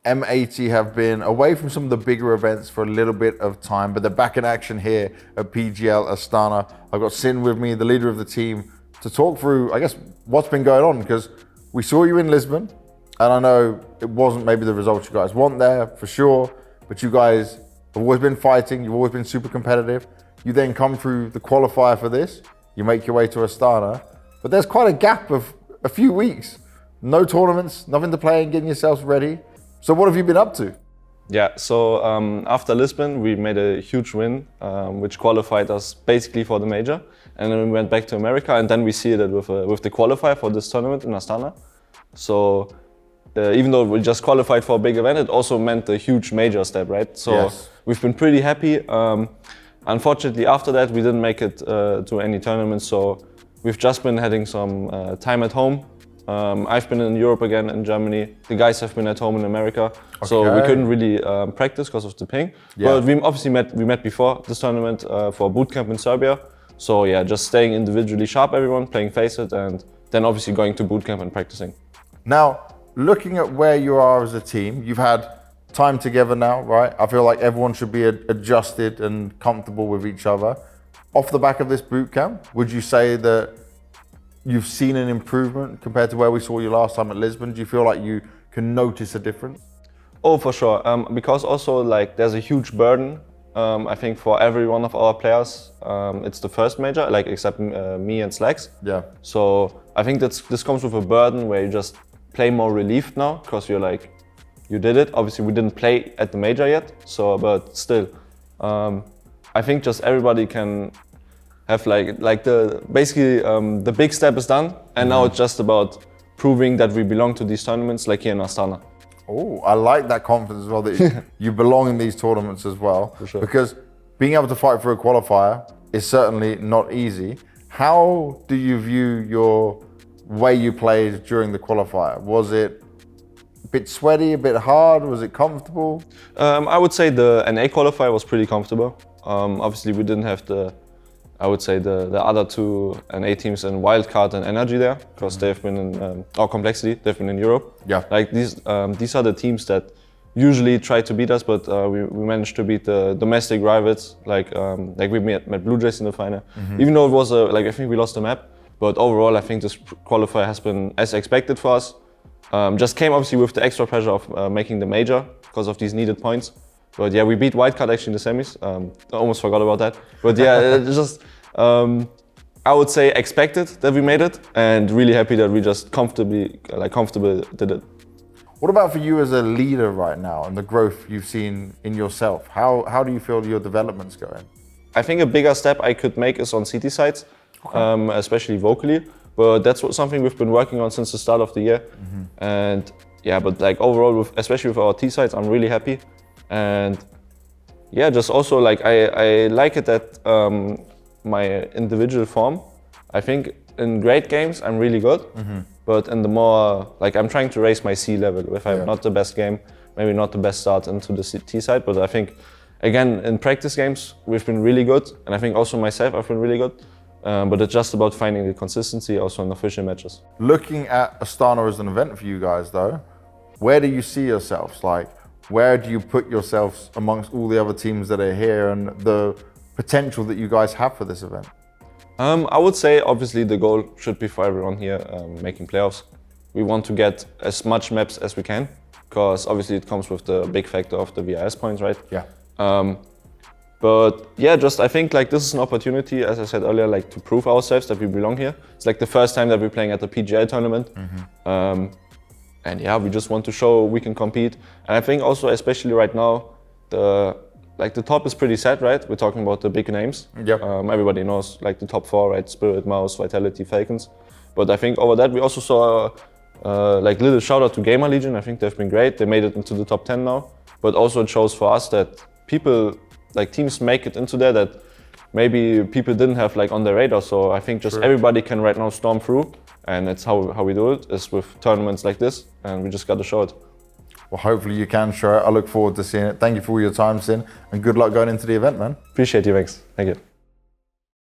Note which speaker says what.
Speaker 1: M80 have been away from some of the bigger events for a little bit of time, but they're back in action here at PGL Astana. I've got Sin with me, the leader of the team, to talk through, I guess, what's been going on, because we saw you in Lisbon, and I know it wasn't maybe the results you guys want there, for sure, but you guys have always been fighting, you've always been super competitive. You then come through the qualifier for this, you make your way to Astana, but there's quite a gap of a few weeks. No tournaments, nothing to play and getting yourselves ready. So what have you been up to?
Speaker 2: Yeah, so after Lisbon, we made a huge win, which qualified us basically for the major. And then we went back to America, and then we seeded with the qualifier for this tournament in Astana. So even though we just qualified for a big event, it also meant a huge major step, right? So yes. We've been pretty happy. Unfortunately, after that, we didn't make it to any tournaments. So we've just been having some time at home. I've been in Europe again, in Germany. The guys have been at home in America. Okay. So we couldn't really practice because of the ping. Yeah. But we obviously met before this tournament for a bootcamp in Serbia. So yeah, just staying individually sharp, everyone, playing Faceit, and then obviously going to bootcamp and practicing.
Speaker 1: Now, looking at where you are as a team, you've had time together now, right? I feel like everyone should be adjusted and comfortable with each other. Off the back of this bootcamp, would you say that you've seen an improvement compared to where we saw you last time at Lisbon? Do you feel like you can notice a difference?
Speaker 2: Oh, for sure. Because also like there's a huge burden. I think for every one of our players, it's the first major, like except me and Slacks.
Speaker 1: Yeah.
Speaker 2: So I think this comes with a burden where you just play more relieved now, because you're like, you did it. Obviously, we didn't play at the major yet, so but still, I think just everybody can have basically the big step is done, and now it's just about proving that we belong to these tournaments, like here in Astana.
Speaker 1: Oh, I like that confidence as well, that you belong in these tournaments as well.
Speaker 2: For sure.
Speaker 1: Because being able to fight for a qualifier is certainly not easy. How do you view your way you played during the qualifier? Was it a bit sweaty, a bit hard? Was it comfortable?
Speaker 2: I would say the NA qualifier was pretty comfortable. Obviously, we didn't have the other two NA teams in Wildcard and Energy there, because they've been in, or Complexity, they've been in Europe.
Speaker 1: Yeah.
Speaker 2: Like these are the teams that usually try to beat us, but we managed to beat the domestic rivals, like we met Blue Jays in the final. Even though it was, I think we lost the map, but overall I think this qualifier has been as expected for us. Just came obviously with the extra pressure of making the major, because of these needed points. But yeah, we beat Wildcard actually in the semis. I almost forgot about that. But yeah, it's just, I would say expected that we made it, and really happy that we just comfortable did it.
Speaker 1: What about for you as a leader right now and the growth you've seen in yourself? How do you feel your development's going?
Speaker 2: I think a bigger step I could make is on CT sides, especially vocally. But that's something we've been working on since the start of the year. And yeah, but like overall, especially with our T sides, I'm really happy. And yeah, just also like I like it that my individual form, I think in great games I'm really good, but in the more, like I'm trying to raise my C level. If I'm not the best game, maybe not the best start into the T side, but I think again in practice games we've been really good, and I think also myself I've been really good. But it's just about finding the consistency also in official matches.
Speaker 1: Looking at Astana as an event for you guys though, where do you see yourselves? Like, where do you put yourselves amongst all the other teams that are here, and the potential that you guys have for this event?
Speaker 2: I would say obviously the goal should be for everyone here making playoffs. We want to get as much maps as we can, because obviously it comes with the big factor of the VRS points, right?
Speaker 1: Yeah.
Speaker 2: But yeah, just I think like this is an opportunity, as I said earlier, like to prove ourselves that we belong here. It's like the first time that we're playing at the PGL tournament. And yeah, we just want to show we can compete. And I think also, especially right now, the top is pretty set, right? We're talking about the big names.
Speaker 1: Yep.
Speaker 2: Everybody knows like the top four, right? Spirit, Mouse, Vitality, Falcons. But I think over that we also saw like little shout out to GamerLegion. I think they've been great. They made it into the top 10 now. But also it shows for us that people, like teams make it into there that maybe people didn't have like on their radar. So I think just everybody can right now storm through. And that's how we do it, is with tournaments like this, and we just got to show it.
Speaker 1: Well, hopefully you can show it. I look forward to seeing it. Thank you for all your time, Sin, and good luck going into the event, man.
Speaker 2: Appreciate you, Max. Thank you.